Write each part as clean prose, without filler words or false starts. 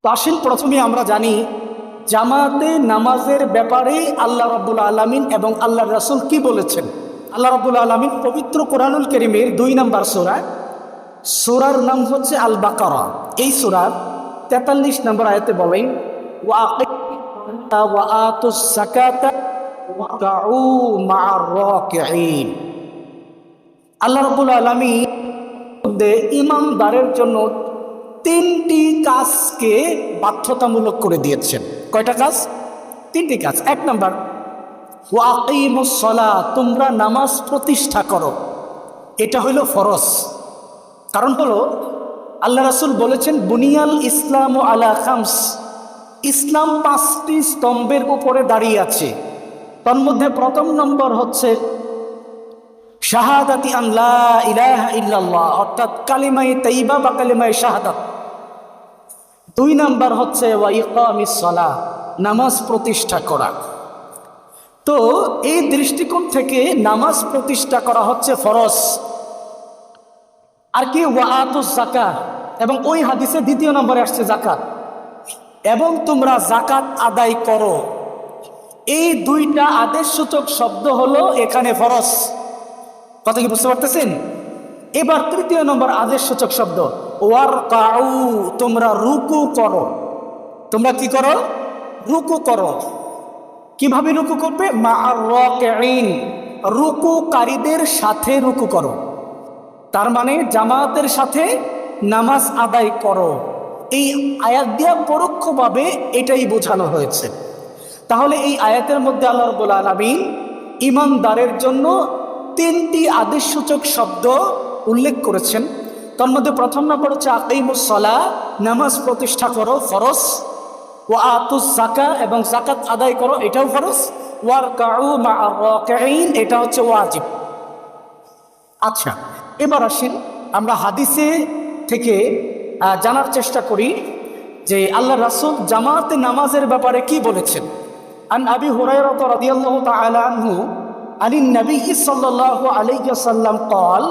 তো আসেন প্রথমে আমরা জানি জামাতে নামাজের ব্যাপারে আল্লাহ রাব্বুল আলামিন এবং আল্লাহর রাসূল কি বলেছেন। আল্লাহ রাব্বুল আলামিন পবিত্র কোরআনুল কারীমের 2 নম্বর সূরার নাম হচ্ছে আল বাকারা। এই সূরার 43 নম্বর আয়াতে বলেন ওয়া আকিমুস ওয়া আতুস যাকাতা ওয়ারকাউ মা'আর রাকিঈন। আল্লাহ রাব্বুল আলামিন ইমানদারের জন্য 3টি কাজকে বাধ্যতামূলক করে দিয়েছেন। কয়টা কাজ? 3টি কাজ। 1 নম্বর ওয়া আকিমুস সালাত, তোমরা নামাজ প্রতিষ্ঠা করো। এটা হলো ফরজ। কারণ হলো আল্লাহ রাসূল বলেছেন বুনিয়াল ইসলামু আলা খামস, ইসলাম 5টি স্তম্ভের উপরে দাঁড়িয়ে আছে। তার মধ্যে প্রথম নম্বর হচ্ছে শাহাদাতি আন লা ইলাহা ইল্লাল্লাহ, অর্থাৎ কালিমায়ে তাইয়্যিবা বা কালিমায়ে শাহাদাত। 2 নম্বর হচ্ছে ওয়া ইকামিস সালাহ, নামাজ প্রতিষ্ঠা করা। তো এই দৃষ্টিকোণ থেকে নামাজ প্রতিষ্ঠা করা হচ্ছে ফরজ। আর কি ওয়া আতুস যাকাত, এবং ওই হাদিসে 2 নম্বরে আসছে যাকাত, এবং তোমরা যাকাত আদায় করো। এই 2টা আদেশসূচক শব্দ হলো এখানে ফরজ। কথা কি বুঝতে পারতেছেন? এবার 3 নম্বর আদেশসূচক শব্দ ওয়ারকাউ, তোমরা রুকু করো। তোমরা কি করো? রুকু করো। কিভাবে রুকু করবে? মা'আর রাকিঈন, রুকুকারীদের সাথে রুকু করো। তার মানে জামাতের সাথে নামাজ আদায় করো। এই আয়াত দিয়া পরোক্ষভাবে এটাই বোঝানো হয়েছে। তাহলে এই আয়াতের মধ্যে আল্লাহ রাব্বুল আলামিন ঈমানদারের জন্য 3টি আদেশসূচক শব্দ উল্লেখ করেছেন। তার মধ্যে প্রথম নম্বর হচ্ছে আকিমুস সালাহ, নামাজ প্রতিষ্ঠা করো, ফরজ। ওয়া আতুস যাকাত, এবং যাকাত আদায় করো, এটাও ফরজ। ওয়ারকাউ মা'আর রাকিঈন, এটা হচ্ছে ওয়াজিব। আচ্ছা, এবার আসেন আমরা হাদিসে থেকে জানার চেষ্টা করি যে আল্লাহ রাসূল জামাতে নামাজের ব্যাপারে কি বলেছেন। আন আবি হুরায়রা রাদিয়াল্লাহু তাআলা আনহু আনিন নবী সাল্লাল্লাহু আলাইহি ওয়াসাল্লাম قال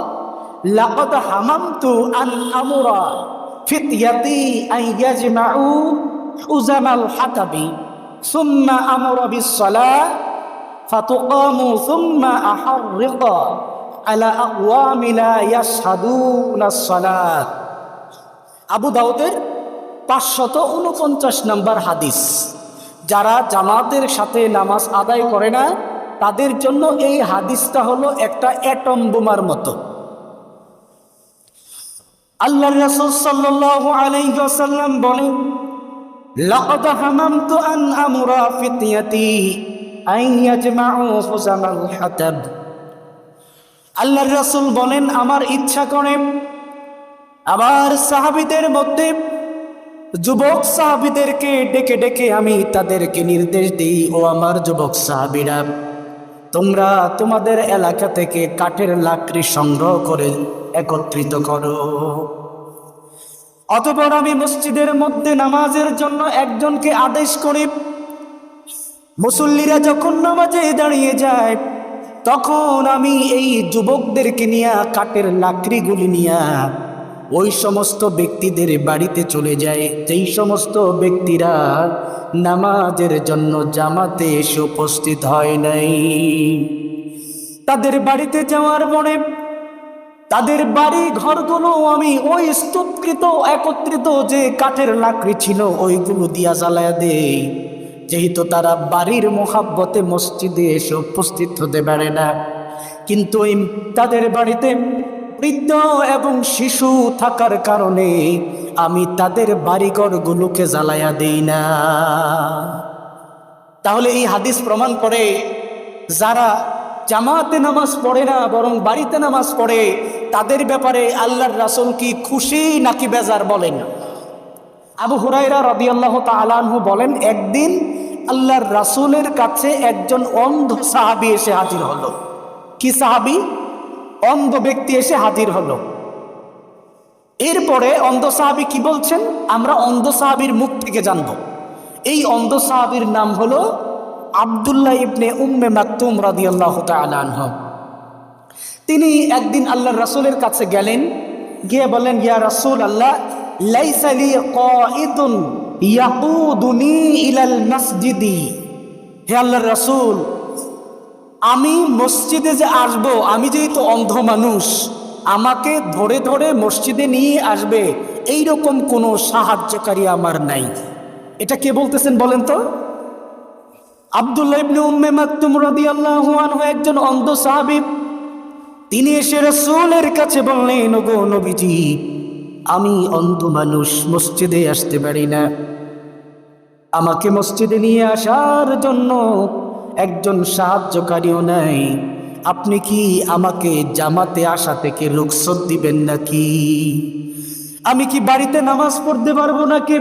لقد هممت أن أمر فتيتي أن يجمعوا حزم الحطب ثم أمر بالصلاة فتقام ثم أحرق على أقوام لا يشهدون الصلاة। আবু দাউদের 549 নম্বর হাদিস। যারা জামাতের সাথে নামাজ আদায় করে না তাদের জন্য এই হাদিসটা হলো একটা অ্যাটম বোমার মতো। আল্লাহর রাসূল সাল্লাল্লাহু আলাইহি ওয়াসাল্লাম বলেন লাকাদ হামামতু আন আমরা ফিতয়াতি আন ইয়াজমাউ ফুজামাল হাতাব। আল্লাহর রাসূল বলেন আমার ইচ্ছা করে আমার সাহাবীদের মধ্যে যুবক সাহাবীদেরকে ডেকে ডেকে আমি তাদেরকে নির্দেশ দিই, ও আমার যুবক সাহাবীরা, তোমরা তোমাদের এলাকা থেকে কাঠের লাকড়ি সংগ্রহ করে একত্রিত করো। অতঃপর আমি মসজিদের মধ্যে নামাজের জন্য একজনকে আদেশ করি। মুসল্লিরা যখন নামাজে দাঁড়িয়ে যায় তখন আমি এই যুবকদেরকে নিয়ে কাঠের লাকড়িগুলি নিয়ে ওই সমস্ত ব্যক্তিদের বাড়িতে চলে যায় যেই সমস্ত ব্যক্তিরা নামাজের জন্য জামাতে এসে উপস্থিত হয় নাই। তাদের বাড়িতে যাওয়ার পরে তাদের বাড়ি ঘরগুলো আমি ওই স্তূপকৃত একত্রিত যে কাঠের লাকড়ি ছিল ওইগুলো দিয়া জ্বালায়া দেই, যেহেতু তারা বাড়ির মোহাব্বতে মসজিদে এসে উপস্থিত হতে পারে না। কিন্তু তাদের বাড়িতে বৃদ্ধ এবং শিশু থাকার কারণে আমি তাদের বাড়িঘরগুলোকে জ্বালায়া দেই না। তাহলে এই হাদিস প্রমাণ করে যারা জামাতে নামাজ পড়ে না বরং বাড়িতে নামাজ পড়ে তাদের ব্যাপারে আল্লাহর রাসূল কি খুশি নাকি বেজার বলেন? আবু হুরায়রা রাদিয়াল্লাহু তাআলা আনহু বলেন একদিন আল্লাহর রাসূলের কাছে একজন অন্ধ সাহাবী এসে হাজির হলো। কি সাহাবী? অন্ধ ব্যক্তি এসে হাজির হলো। এরপরে অন্ধ সাহাবী কি বলছেন আমরা অন্ধ সাহাবীর মুখ থেকে জানব। এই অন্ধ সাহাবীর নাম হলো আব্দুল্লাহ ইবনে উম্মে মাকতুম রাদিয়াল্লাহু তাআলা আনহু। তিনি একদিন আল্লাহর রাসূলের কাছে গেলেন, গিয়ে বলেন ইয়া রাসূল আল্লাহ লাইসা লি কাঈদুন ইয়াকুদুনি ইলাল মসজিদি, হে আল্লাহর রাসূল, আমি মসজিদে যে আসব, আমি যেহেতু অন্ধ মানুষ, আমাকে ধরে ধরে মসজিদে নিয়ে আসবে এইরকম কোনো সাহায্যকারী আমার নাই। এটা কে বলতেছেন বলেন তো? আব্দুল্লাহ ইবনে উম্মে মাকতুম রাদিয়াল্লাহু আনহু, একজন অন্ধ সাহাবী। তিনি এসে রাসূলের কাছে বললেন, ওগো নবীজি, আমি অন্ধ মানুষ, মসজিদে আসতে পারি না, আমাকে মসজিদে নিয়ে আসার জন্য একজন সাহায্যকারীও নাই, আপনি কি আমাকে জামাতে আসা থেকে রুখসত দিবেন নাকি? আমি কি বাড়িতে নামাজ পড়তে পারবো নাকি?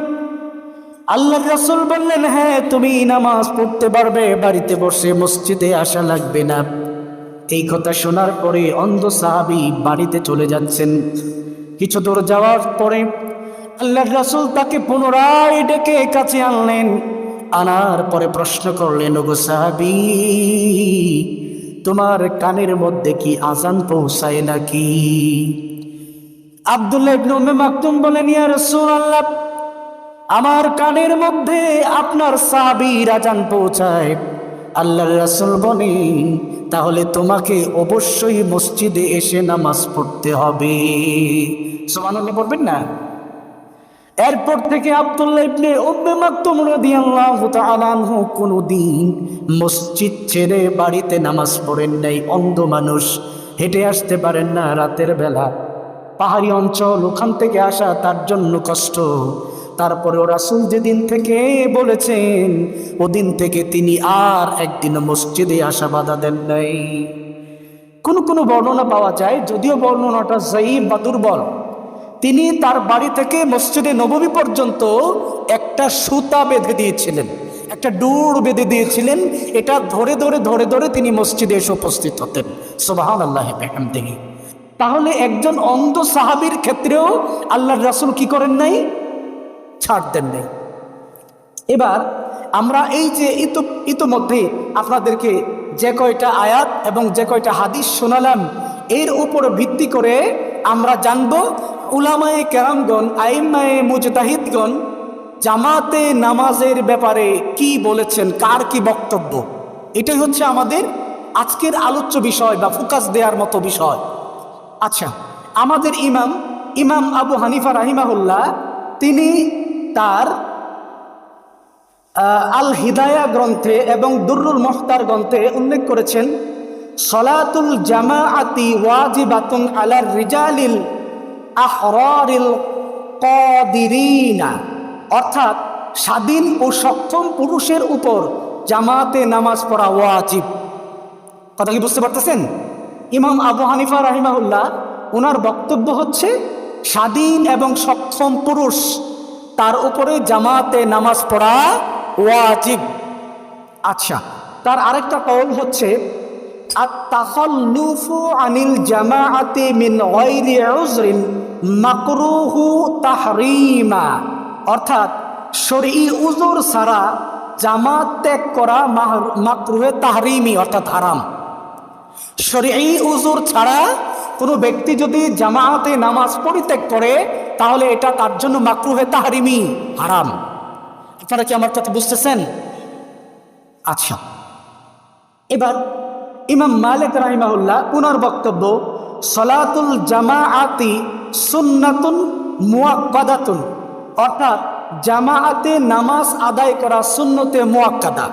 আল্লাহর রাসূল বললেন, হ্যাঁ, তুমি নামাজ পড়তে পারবে, বাড়িতে বসে মসজিদে আসা লাগবে না। এই কথা শোনার পরে অন্ধ সাহাবী বাড়িতে চলে যাচ্ছেন। কিছু দূর যাওয়ার পরে আল্লাহর রাসূল তাকে পুনরায় ডেকে কাছে আনলেন। আনার পরে প্রশ্ন করলেন, ওগো সাহাবী, তোমার কানের মধ্যে কি আজান পৌঁছায় নাকি? আব্দুল্লাহ ইবনে উম্মে মাকতুম বলেন, ইয়া রাসূলুল্লাহ, আমার কানের মধ্যে আপনার সাহাবীর আজান পৌঁছায়। আল্লাহর রাসূল বলেন, তাহলে তোমাকে অবশ্যই মসজিদে এসে নামাজ পড়তে হবে। সুবহানাল্লাহ পড়বেন না? এরপর থেকে আব্দুল্লাহ ইবনে উম্মে মাকতুম রাদিয়াল্লাহু তাআলা আনহু কোনদিন মসজিদ ছেড়ে বাড়িতে নামাজ পড়েন নাই। অন্ধ মানুষ, হেঁটে আসতে পারেন না, রাতের বেলা, পাহাড়ি অঞ্চল, ওখান থেকে আসা তার জন্য কষ্ট। তারপরেও রাসূল যেদিন থেকে বলেছেন, ওদিন থেকে তিনি আর একদিন মসজিদে আসা বাধা দেন নাই। কোনো বর্ণনা পাওয়া যায়, যদিও বর্ণনাটা যায়ীফ বা দুর্বল, তিনি তার বাড়ি থেকে মসজিদে নববী পর্যন্ত একটা সুতা বেঁধে দিয়েছিলেন, একটা ডুর বেঁধে দিয়েছিলেন। এটা ধরে ধরে ধরে ধরে তিনি মসজিদে এসে উপস্থিত হতেন। সুবহানাল্লাহি ওয়া বিহামদিহি। তাহলে একজন অন্ধ সাহাবীর ক্ষেত্রেও আল্লাহর রাসূল কি করেন নাই? ছাড় দেন নাই। এবার আমরা এই যে ইতোমধ্যে আপনাদেরকে যে কয়টা আয়াত এবং যে কয়টা হাদিস শোনালাম, এর উপর ভিত্তি করে আমরা জানব উলামায়ে কেরামগণ, আইম্মায়ে মুজতাহিদগণ জামাতে নামাজের ব্যাপারে কি বলেছেন, কার কি বক্তব্য। এটাই হচ্ছে আমাদের আজকের আলোচ্য বিষয় বা ফোকাস দেওয়ার মতো বিষয়। আচ্ছা, আমাদের ইমাম আবু হানিফা রাহিমাহুল্লাহ, তিনি তার আল হিদায়া গ্রন্থে এবং দুররুল মুখতার গ্রন্থে উল্লেখ করেছেন, সলাতুল জামাআতি ওয়াজিবাতুন আলার রিজালিল আহরারিল কাদিরিনা, অর্থাৎ স্বাধীন ও সক্ষম পুরুষের উপর জামাতে নামাজ পড়া ওয়াজিব। কথা কি বুঝতে পারতেছেন? ইমাম আবু হানিফা রাহিমাহুল্লাহ, ওনার বক্তব্য হচ্ছে স্বাধীন এবং সক্ষম পুরুষ, তার উপরে জামাতে নামাজ পড়া ওয়াজিব। আচ্ছা, তার আরেকটা কওল হচ্ছে আত-তাখাল্লুফু আনিল জামাআতি মিন গায়রি উযরিন মাকরুহু তাহরিমা, অর্থাৎ শরঈ উযর ছাড়া জামাত ত্যাগ করা মাকরুহে তাহরিমি, অর্থাৎ হারাম। শরঈ উযর ছাড়া কোনো ব্যক্তি যদি জামাতে নামাজ পরিত্যাগ করে, তাহলে এটা তার জন্য মাকরুহে তাহরিমি, হারাম। আপনারা কি আমার কথা বুঝতেছেন? আচ্ছা, এবার ইমাম মালিক রাহিমাহুল্লাহ, ওনার বক্তব্য সলাতুল জামাআতি সুন্নাতুন মুআক্কাদাতুন, অর্থাৎ জামাআতে নামাজ আদায় করা সুন্নতে মুআক্কাদা।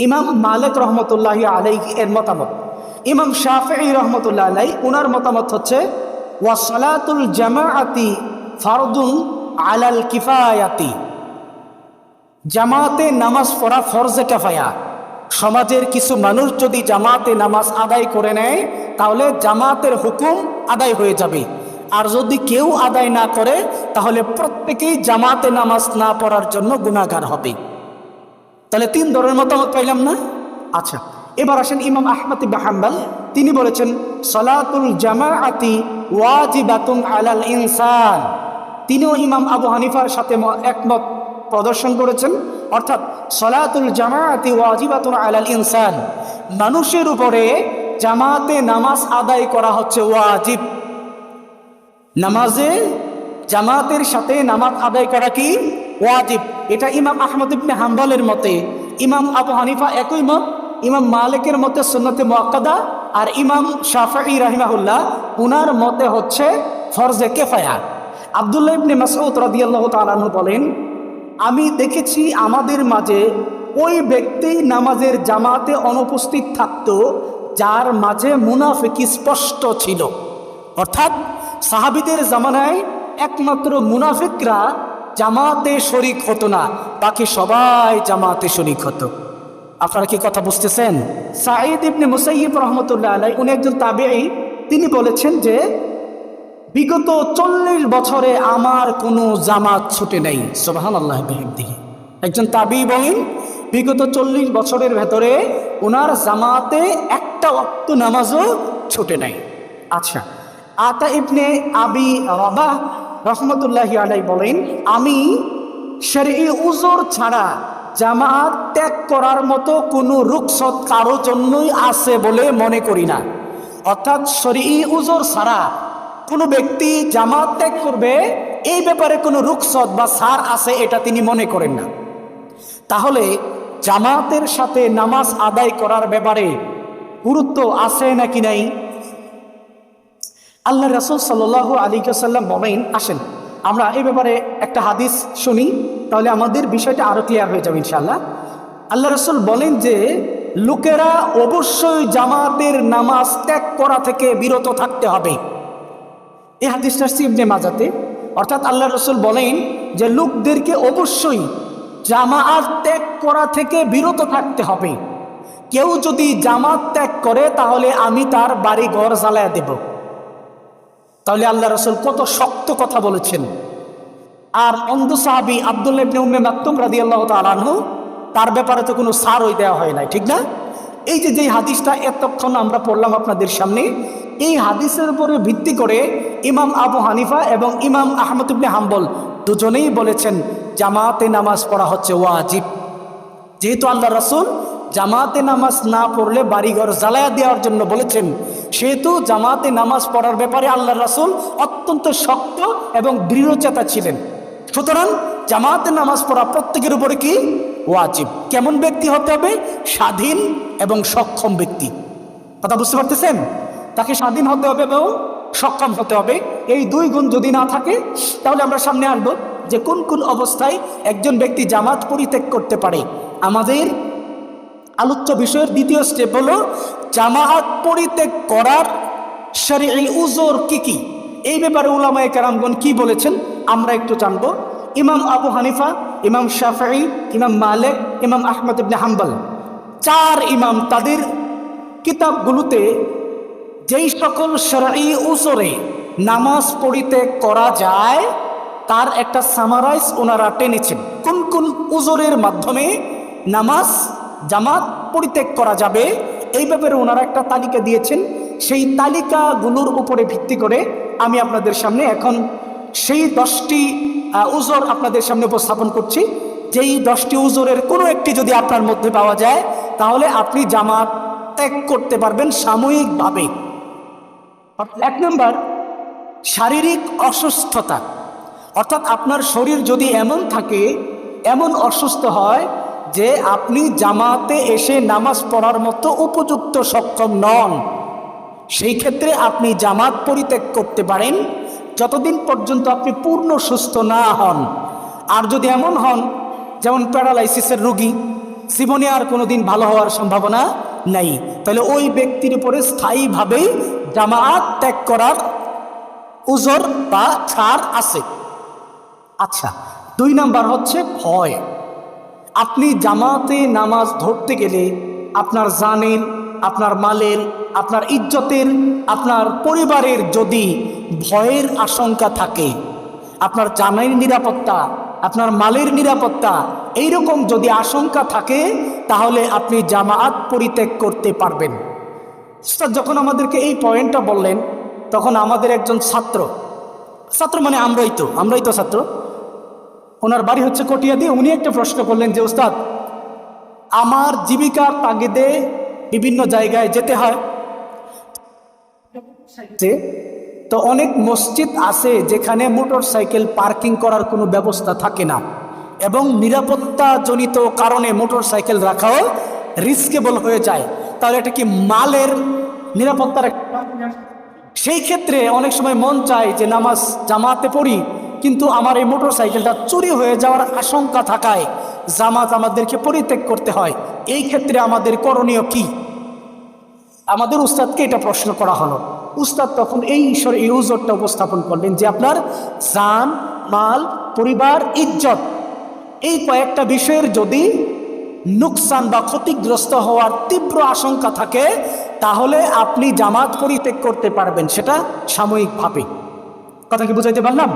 ইমাম মালিক রহমতুল্লাহি আলাইহি এর মতামত। ইমাম শাফিঈ রহমতুল্লাহ আলাইহি, ওনার মতামত হচ্ছে ওয়া সলাতুল জামাআতি ফারদুন আলাল কিফায়াতি, জামাতে নামাজ পড়া ফরজে কিফায়া। সমাজের কিছু মানুষ যদি জামাতে নামাজ আদায় করে নেয়, তাহলে জামাতের হুকুম আদায় হয়ে যাবে। আর যদি কেউ আদায় না করে, তাহলে প্রত্যেকেই জামাতে নামাজ না পড়ার জন্য গুনাহগার হবে। তাহলে তিন ধরনের মতামত পাইলাম না? আচ্ছা, এবার আসেন ইমাম আহমদ ইবনে হাম্বল, তিনি বলেছেন সলাতুল জামাআতি ওয়াজিবাতুন আলাল ইনসান। তিনিও ইমাম আবু হানিফার সাথে একমত প্রদর্শন করেছেন, অর্থাৎ সলাতুল জামাআতি ওয়াজিবাতুন আলাল ইনসান, মানুষের উপরে জামাতে নামাজ আদায় করা হচ্ছে ওয়াজিব। নামাজে জামাতের সাথে নামাজ আদায় করা কি ওয়াজিব। এটা ইমাম আহমদ ইবনে হাম্বলের মতে, ইমাম আবু হানিফা একই মত, ইমাম মালিকের মতে সুন্নতে মুআক্কাদা, আর ইমাম শাফিঈ রাহিমাহুল্লাহ উনার মতে হচ্ছে ফরজে কিফায়া। আব্দুল্লাহ ইবনে মাসউদ রাদিয়াল্লাহু তাআলা আনহু বলেন, আমি দেখেছি আমাদের মাঝে ওই ব্যক্তি নামাজের জামাতে অনুপস্থিত থাকতো যার মাঝে মুনাফিকি স্পষ্ট ছিল। অর্থাৎ সাহাবীদের জামানায় একমাত্র মুনাফিকরা জামাতে শরিক হতো না, বাকি সবাই জামাতে শরিক হতো। আপনারা কি কথা বুঝতেছেন? সাঈদ ইবনে মুসাইয়িব রাহমাতুল্লাহ আলাইহি, উনি একজন তাবেঈ, তিনি বলেছেন যে বিগত 40 বছরে আমার কোনো জামাত ছুটে নেই। সুবহানাল্লাহ বিহামদিহি। একজন তাবেঈ বলেন বিগত 40 বছরের ভেতরে ওনার জামাতে একটা ওয়াক্ত নামাজও ছুটে নাই। আচ্ছা, আতা ইবনে আবি রাবাহ রহমতুল্লাহি আলাইহি বলেন, আমি শরঈ উযর ছাড়া জামাত ত্যাগ করার মতো কোনো রুখসত কারো জন্যই আছে বলে মনে করি না। অর্থাৎ শরঈ উযর ছাড়া কোনো ব্যক্তি জামাত ত্যাগ করবে এই ব্যাপারে কোনো রুখসত বা ছাড় আছে এটা তিনি মনে করেন না। তাহলে জামাতের সাথে নামাজ আদায় করার ব্যাপারে গুরুত্ব আছে নাকি নাই? আল্লাহ রাসূল সাল্লাল্লাহু আলাইহি ওয়াসাল্লাম বলেন, আসেন আমরা এই ব্যাপারে একটা হাদিস শুনি, তাহলে আমাদের বিষয়টা আরো ক্লিয়ার হয়ে যাবে ইনশাআল্লাহ। আল্লাহ রাসূল বলেন যে লোকেরা অবশ্যই জামাতের নামাজ ত্যাগ করা থেকে বিরত থাকতে হবে। এই হাদিসটা ইবনে মাজাতে, অর্থাৎ আল্লাহ রাসূল বলেন যে লোকদেরকে অবশ্যই জামাত ত্যাগ করা থেকে বিরত থাকতে হবে। কেউ যদি জামাত ত্যাগ করে তাহলে আমি তার বাড়ি ঘর জ্বালায়া দেব। তাহলে আল্লাহ রাসূল কত শক্ত কথা বলেছেন। আর অন্ধ সাহাবী আব্দুল্লাহ ইবনে উম্মে মাকতুম রাদিয়াল্লাহু তাআলা আনহু, তার ব্যাপারে তো কোনো ছাড়ই দেওয়া হয় নাই, ঠিক না? এই যে হাদিসটা এতক্ষণ আমরা পড়লাম আপনাদের সামনে, এই হাদিসের উপরে ভিত্তি করে ইমাম আবু হানিফা এবং ইমাম আহমদ ইবনে হাম্বল দুজনেই বলেছেন জামাতে নামাজ পড়া হচ্ছে ওয়াজিব। যেহেতু আল্লাহ রাসূল জামাতে নামাজ না পড়লে বাড়িঘর জ্বালায়া দেওয়ার জন্য বলেছেন, সেহেতু জামাতে নামাজ পড়ার ব্যাপারে আল্লাহ রাসূল অত্যন্ত শক্ত এবং দৃঢ়চেতা ছিলেন। সুতরাং জামাতে নামাজ পড়া প্রত্যেকের উপরে কি ওয়াজিব। কেমন ব্যক্তি হতে হবে? স্বাধীন এবং সক্ষম ব্যক্তি। কথা বুঝতে পারতেছেন? তাকে স্বাধীন হতে হবে এবং সক্ষম হতে হবে। এই দুই গুণ যদি না থাকে তাহলে আমরা সামনে আসবো যে কোন কোন অবস্থায় একজন ব্যক্তি জামাত পরিত্যাগ করতে পারে। আমাদের আলোচ্য বিষয়ের দ্বিতীয় স্টেপ হলো জামাত পরিত্যাগ করার শরঈ উযর কি কি। এই ব্যাপারে উলামায়ে কেরামগণ কি বলেছেন আমরা একটু জানবো। ইমাম আবু হানিফা, ইমাম শাফিঈ, ইমাম মালিক, ইমাম আহমদ ইবনে হাম্বল, চার ইমাম তাদের কিতাবগুলোতে যেই সকল শরঈ উযরে নামাজ পরিত্যাগ করা যায় তার একটা সামারাইজ ওনারা টেনেছেন। কোন কোন উযরের মাধ্যমে নামাজ জামাত পরিত্যাগ করা যাবে এই ব্যাপারে ওনারা একটা তালিকা দিয়েছেন। সেই তালিকাগুলোর উপরে ভিত্তি করে আমি আপনাদের সামনে এখন সেই 10টি উযর আপনাদের সামনে উপস্থাপন করছি। যেই 10টি উযরের কোনো একটি যদি আপনার মধ্যে পাওয়া যায় তাহলে আপনি জামাত ত্যাগ করতে পারবেন সাময়িকভাবে। 1 নম্বর, শারীরিক অসুস্থতা। অর্থাৎ আপনার শরীর যদি এমন থাকে, এমন অসুস্থ হয় যে আপনি জামাতে এসে নামাজ পড়ার মতো উপযুক্ত সক্ষম নন, সেই ক্ষেত্রে আপনি জামাত পরিত্যাগ করতে পারেন যতদিন পর্যন্ত আপনি পূর্ণ সুস্থ না হন। আর যদি এমন হন যেমন প্যারালাইসিসের রোগী, জীবনে আর কোনোদিন ভালো হওয়ার সম্ভাবনা নাই, তাহলে ওই ব্যক্তির উপরে স্থায়ীভাবেই জামাত ত্যাগ করার উযর বা ছাড় আছে। আচ্ছা, 2 নাম্বার হচ্ছে ভয়। আপনি জামাতে নামাজ ধরতে গেলে আপনার জানের, আপনার মালের, আপনার ইজ্জতের, আপনার পরিবারের যদি ভয়ের আশঙ্কা থাকে, আপনার জানের নিরাপত্তা, আপনার মালের নিরাপত্তা এইরকম যদি আশঙ্কা থাকে তাহলে আপনি জামাত পরিত্যাগ করতে পারবেন। উস্তাদ যখন আমাদেরকে এই পয়েন্টটা বললেন তখন আমাদের একজন ছাত্র মানে আমরাই তো ছাত্র, ওনার বাড়ি হচ্ছে কটিয়াদি, উনি একটা প্রশ্ন করলেন যে উস্তাদ আমার জীবিকার তাগিদে বিভিন্ন জায়গায় যেতে হয়, তো অনেক মসজিদ আছে যেখানে মোটরসাইকেল পার্কিং করার কোনো ব্যবস্থা থাকে না, এবং নিরাপত্তাজনিত কারণে মোটর সাইকেল রাখাও রিস্কেবল হয়ে যায়, তাহলে এটা কি মালের নিরাপত্তার সেই ক্ষেত্রে অনেক সময় মন চায় যে নামাজ জামাতে পড়ি, কিন্তু আমার এই মোটর সাইকেলটা চুরি হয়ে যাওয়ার আশঙ্কা থাকায় জামাত আমাদেরকে পরিত্যাগ করতে হয়। এই ক্ষেত্রে আমাদের করণীয় কি? আমাদের উস্তাদকে এটা প্রশ্ন করা হলো। উস্তাদ তখন এই ইউজরটা উপস্থাপন করলেন যে আপনার জান, মাল, পরিবার, ইজ্জত, এই কয়েকটা বিষয়ের যদি নুকসান বা ক্ষতিগ্রস্ত হওয়ার তীব্র আশঙ্কা থাকে, তাহলে আপনি জামাত পরিত্যাগ করতে পারবেন, সেটা সাময়িকভাবে। কথা কি বুঝাইতে পারলাম?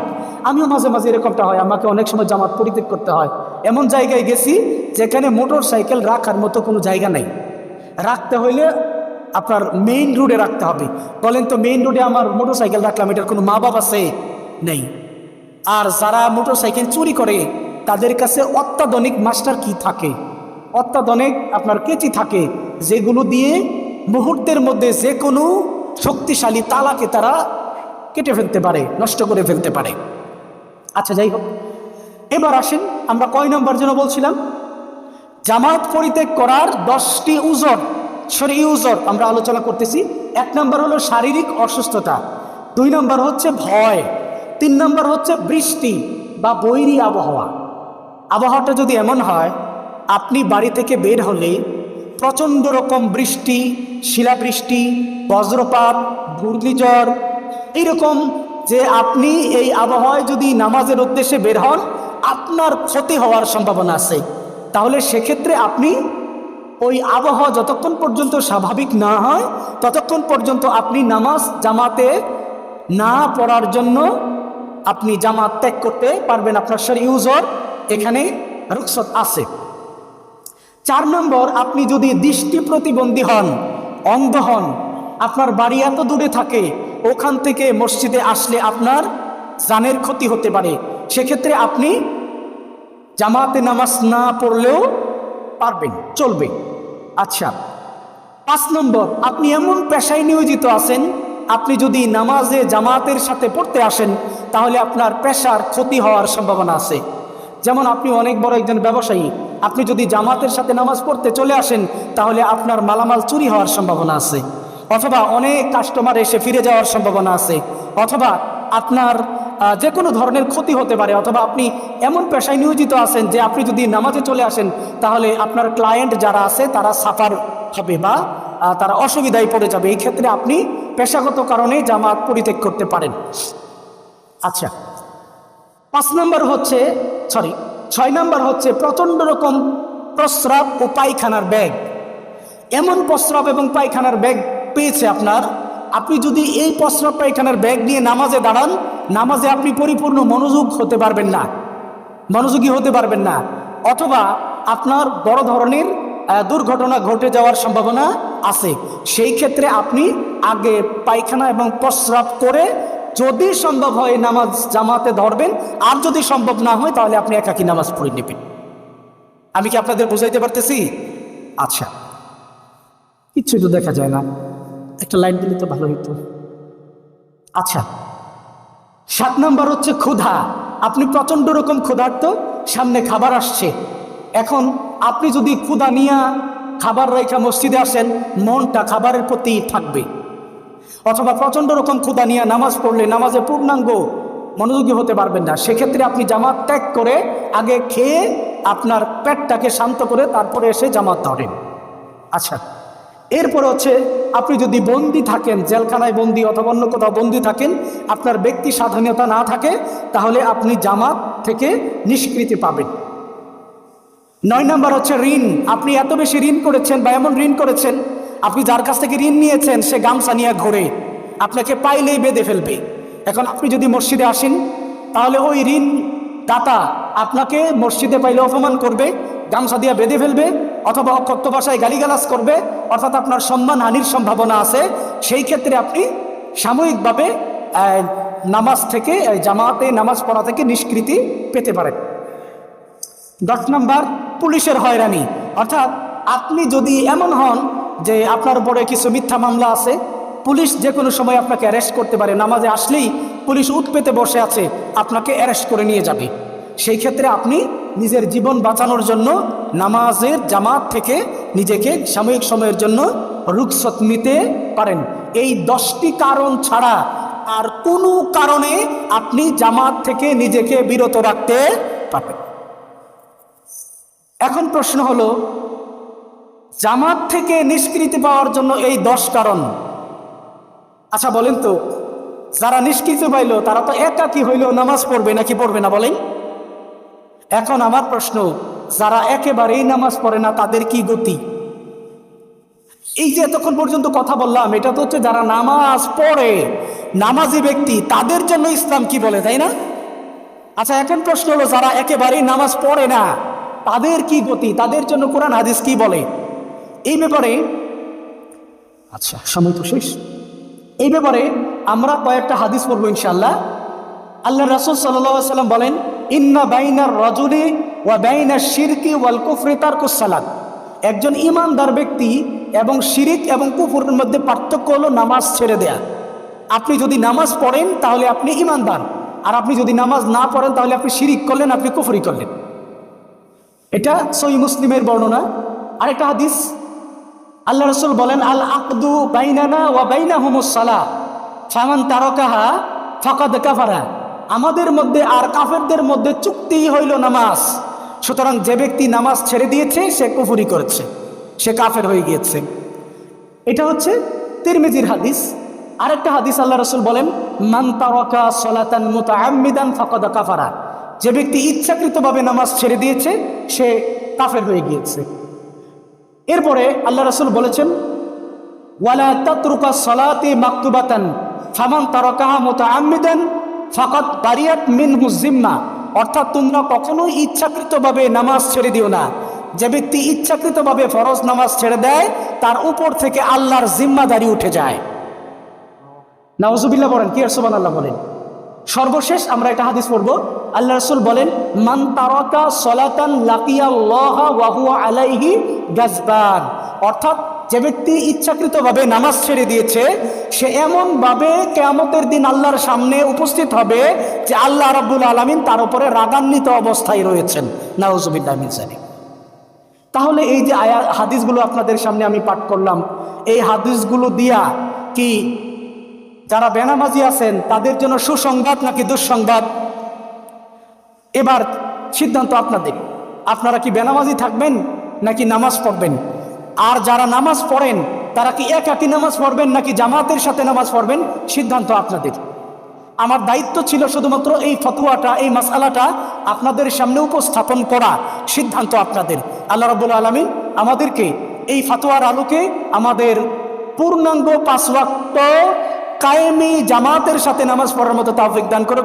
আমিও মাঝে মাঝে এরকমটা হয়, আমাকে অনেক সময় জামাত পরিত্যাগ করতে হয়। এমন জায়গায় গেছি যেখানে মোটর সাইকেল রাখার মতো কোনো জায়গা নেই। রাখতে হইলে আপনার মেইন রোডে রাখতে হবে। বলেন তো, মেইন রোডে আমার মোটর সাইকেল রাখলাম, এটার কোনো মা বাবা আছে? নেই। আর যারা মোটর সাইকেল চুরি করে তাদের কাছে অত্যাধুনিক মাস্টার কি থাকে, অত্যাধুনিক আপনার কেচি থাকে, যেগুলো দিয়ে মুহূর্তের মধ্যে যে কোনো শক্তিশালী তালাকে তারা কেটে ফেলতে পারে, নষ্ট করে ফেলতে পারে। আচ্ছা, যাই হোক, এবার আসেন আমরা কয় নম্বর যেন বলছিলাম? জামাত পরিত্যাগ করার 10টি উজর, উজর আমরা আলোচনা করতেছি। 1 নম্বর হলো শারীরিক অসুস্থতা, 2 নম্বর হচ্ছে ভয়, 3 নম্বর হচ্ছে বৃষ্টি বা বৈরী আবহাওয়া। আবহাওয়াটা যদি এমন হয়, আপনি বাড়ি থেকে বের হলে প্রচণ্ড রকম বৃষ্টি, শিলাবৃষ্টি, বজ্রপাত, ঘূর্ণিঝড়, এইরকম যে আপনি এই আবহাওয়ায় যদি নামাজের উদ্দেশ্যে বের হন, আপনার ক্ষতি হওয়ার সম্ভাবনা আছে। তাহলে সেক্ষেত্রে আপনি ওই আবহাওয়া যতক্ষণ পর্যন্ত স্বাভাবিক না হয় ততক্ষণ পর্যন্ত আপনি নামাজ জামাতে না পড়ার জন্য আপনি জামাত ত্যাগ করতে পারবেন। আপনার শরীয়ত ইউজর এখানে রুখসত আছে। 4 নম্বর, আপনি যদি দৃষ্টি প্রতিবন্ধী হন, অন্ধ হন, আপনার বাড়ি এত দূরে থাকে, ওখান থেকে মসজিদে আসলে আপনার জানের ক্ষতি হতে পারে, সেক্ষেত্রে আপনি জামাতে নামাজ না পড়লেও পারবেন, চলবে। আচ্ছা, 5 নম্বর, আপনি এমন পেশায় নিয়োজিত আছেন, আপনি যদি নামাজে জামাতের সাথে পড়তে আসেন তাহলে আপনার পেশার ক্ষতি হওয়ার সম্ভাবনা আছে। যেমন আপনি অনেক বড় একজন ব্যবসায়ী, আপনি যদি জামাতের সাথে নামাজ পড়তে চলে আসেন তাহলে আপনার মালামাল চুরি হওয়ার সম্ভাবনা আছে, অথবা অনেক কাস্টমার এসে ফিরে যাওয়ার সম্ভাবনা আছে, অথবা আপনার যে কোনো ধরনের ক্ষতি হতে পারে, অথবা আপনি এমন পেশায় নিয়োজিত আছেন যে আপনি যদি নামাজে চলে আসেন তাহলে আপনার ক্লায়েন্ট যারা আছে তারা সাফার হবে বা তারা অসুবিধায় পড়ে যাবে। এই ক্ষেত্রে আপনি পেশাগত কারণে জামাত পরিত্যাগ করতে পারেন। আচ্ছা, 6 নম্বর হচ্ছে প্রচণ্ড রকম প্রস্রাব ও পায়খানার ব্যাগ। এমন প্রস্রাব এবং পায়খানার ব্যাগ পেয়েছে আপনার, আপনি যদি এই প্রস্রাব পায়খানার ব্যাগ নিয়ে নামাজে দাঁড়ান, নামাজে আপনি পরিপূর্ণ মনোযোগী হতে পারবেন না, অথবা আপনার বড় ধরনের দুর্ঘটনা ঘটে যাওয়ার সম্ভাবনা আছে। সেই ক্ষেত্রে আপনি আগে পায়খানা এবং প্রস্রাব করে যদি সম্ভব হয় নামাজ জামাতে ধরবেন, আর যদি সম্ভব না হয় তাহলে আপনি একাকী নামাজ পড়ে নেবেন। আমি কি আপনাদের বুঝাইতে পারতেছি? আচ্ছা, কিচ্ছুই তো দেখা যায় না, একটা লাইট দিলে তো ভালো হইতো। আচ্ছা, 7 নম্বর হচ্ছে ক্ষুধা। আপনি প্রচণ্ড রকম ক্ষুধার্ত, সামনে খাবার আসছে, এখন আপনি যদি ক্ষুধা নিয়ে খাবার রেখা মসজিদে আসেন, মনটা খাবারের প্রতি থাকবে, অথবা প্রচণ্ড রকম ক্ষুধা নিয়ে নামাজ পড়লে নামাজে পূর্ণাঙ্গ মনোযোগী হতে পারবেন না। সেক্ষেত্রে আপনি জামাত ত্যাগ করে আগে খেয়ে আপনার পেটটাকে শান্ত করে তারপরে এসে জামাত ধরেন। আচ্ছা, এরপর হচ্ছে আপনি যদি বন্দি থাকেন, জেলখানায় বন্দি অথবা অন্য কোথাও বন্দি থাকেন, আপনার ব্যক্তি স্বাধীনতা না থাকে, তাহলে আপনি জামাত থেকে নিষ্কৃতি পাবেন। 9 নম্বর হচ্ছে ঋণ। আপনি এত বেশি ঋণ করেছেন বা এমন ঋণ করেছেন, আপনি যার কাছ থেকে ঋণ নিয়েছেন সে গামছা নিয়ে ঘোরে, আপনাকে পাইলেই বেঁধে ফেলবে। এখন আপনি যদি মসজিদে আসেন তাহলে ওই ঋণ দাতা আপনাকে মসজিদে পাইলে অপমান করবে, গামছা দিয়ে বেঁধে ফেলবে, অথবা অকথ্য ভাষায় গালিগালাজ করবে, অর্থাৎ আপনার সম্মান হানির সম্ভাবনা আছে। সেই ক্ষেত্রে আপনি সাময়িকভাবে নামাজ থেকে, জামাতে নামাজ পড়া থেকে নিষ্কৃতি পেতে পারেন। 10 নম্বর, পুলিশের হয়রানি। অর্থাৎ আপনি যদি এমন হন যে আপনার উপরে কিছু মিথ্যা মামলা আছে, পুলিশ যে কোনো সময় আপনাকে অ্যারেস্ট করতে পারে, নামাজে আসলেই পুলিশ উঠ পেতে বসে আছে, আপনাকে অ্যারেস্ট করে নিয়ে যাবে। সেই ক্ষেত্রে আপনি নিজের জীবন বাঁচানোর জন্য নামাজের জামাত থেকে নিজেকে সাময়িক সময়ের জন্য রুখসত নিতে পারেন। এই 10টি কারণ ছাড়া আর কোনো কারণে আপনি জামাত থেকে নিজেকে বিরত রাখতে পারবেন। এখন প্রশ্ন হলো, জামাত থেকে নিষ্কৃতি পাওয়ার জন্য এই 10 কারণ, আচ্ছা বলেন তো, যারা নিষ্কৃতি পাইল তারা তো একাকী হইল নামাজ পড়বে নাকি পড়বে না বলেন? এখন আমার প্রশ্ন, যারা একেবারেই নামাজ পড়ে না তাদের কি গতি? এই যে এতক্ষণ পর্যন্ত কথা বললাম, এটা তো হচ্ছে যারা নামাজ পড়ে, নামাজি ব্যক্তি, তাদের জন্য ইসলাম কি বলে, তাই না? আচ্ছা এখন প্রশ্ন হলো, যারা একেবারেই নামাজ পড়ে না তাদের কি গতি, তাদের জন্য কোরআন হাদিস কি বলে? এই ব্যাপারে, আচ্ছা সময় তো শেষ, এই ব্যাপারে আমরা কয়েকটা হাদিস পড়বো ইনশাআল্লাহ। আল্লাহ রাসূল সাল্লাল্লাহু আলাইহি ওয়াসাল্লাম বলেন, ইন্না বাইনার রাজুলি ওয়া বাইনাশ শিরকি ওয়াল কুফরি তারকুস সালাত। একজন ঈমানদার ব্যক্তি এবং শিরিক এবং কুফরের মধ্যে পার্থক্য হলো নামাজ ছেড়ে দেয়া। আপনি যদি নামাজ পড়েন তাহলে আপনি ঈমানদার, আর আপনি যদি নামাজ না পড়েন তাহলে আপনি শিরিক করলেন, আপনি কুফরি করলেন। এটা সহিহ মুসলিমের বর্ণনা। আরেকটা হাদিস, আল্লাহ রাসূল বলেন, আল আকদু বাইনানা ওয়া বাইনাহুমুস সালাহ ফামান তারাকাহা ফাকাদ কাফারা। আমাদের মধ্যে আর কাফেরদের মধ্যে চুক্তি হইল নামাজ, সুতরাং যে ব্যক্তি নামাজ ছেড়ে দিয়েছে সে কুফরি করেছে, সে কাফের হয়ে গিয়েছে। এটা হচ্ছে তিরমিজির হাদিস। আরেকটা হাদিস আল্লাহ রাসূল বলেন, মান তারাকা সালাতান মুতাআম্মিদান ফাকাদ কাফারা। যে ব্যক্তি ইচ্ছাকৃতভাবে নামাজ ছেড়ে দিয়েছে সে কাফের হয়ে গিয়েছে। এরপরে আল্লাহ রাসূল বলেছেন, ওয়ালা তাতরুকা সালাতি মাকতুবাতান ফামান তারাকাহা মুতাআম্মিদান ফাকাদ বারিয়াত মিনহু জিম্মা। অর্থাৎ তোমরা কখনোই ইচ্ছাকৃতভাবে নামাজ ছেড়ে দিও না। যে ব্যক্তি ইচ্ছাকৃতভাবে ফরজ নামাজ ছেড়ে দেয় তার উপর থেকে আল্লাহর জিম্মাদারি উঠে যায়। নাউজুবিল্লাহ বলেন, কি আর সুবহানাল্লাহ বলেন। সর্বশেষ আমরা একটা হাদিস পড়ব। আল্লাহ রাসূল বলেন, মান তারাকা সালাতান লাকিয়াল্লাহা ওয়া হুয়া আলাইহি গাজবান। অর্থাৎ যে ব্যক্তি ইচ্ছাকৃতভাবে নামাজ ছেড়ে দিয়েছে সে এমনভাবে কিয়ামতের দিন আল্লাহর সামনে উপস্থিত হবে যে আল্লাহ রাব্বুল আলামিন তার উপরে রাগান্বিত অবস্থায় রয়েছেন। নাউজুবিল্লাহ মিন যালিক। তাহলে এই যে হাদিসগুলো আপনাদের সামনে আমি পাঠ করলাম, এই হাদিসগুলো দিয়া কি যারা বেনামাজি আছেন তাদের জন্য সুসংবাদ নাকি দুঃসংবাদ? এবার সিদ্ধান্ত আপনাদের। আপনারা কি বেনামাজি থাকবেন নাকি নামাজ পড়বেন? আর যারা নামাজ পড়েন তারা কি একাকী নামাজ পড়বেন নাকি জামাতের সাথে নামাজ পড়বেন? সিদ্ধান্ত আপনাদের। আমার দায়িত্ব ছিল শুধুমাত্র এই ফতোয়াটা, এই মাসআলাটা আপনাদের সামনে উপস্থাপন করা। সিদ্ধান্ত আপনাদের। আল্লাহ রাব্বুল আলামিন আমাদেরকে এই ফতোয়ার আলোকে আমাদের পূর্ণাঙ্গ 5 ওয়াক্ত কায়েমি জামাতের সাথে নামাজ পড়ার মতো তৌফিক দান করুন।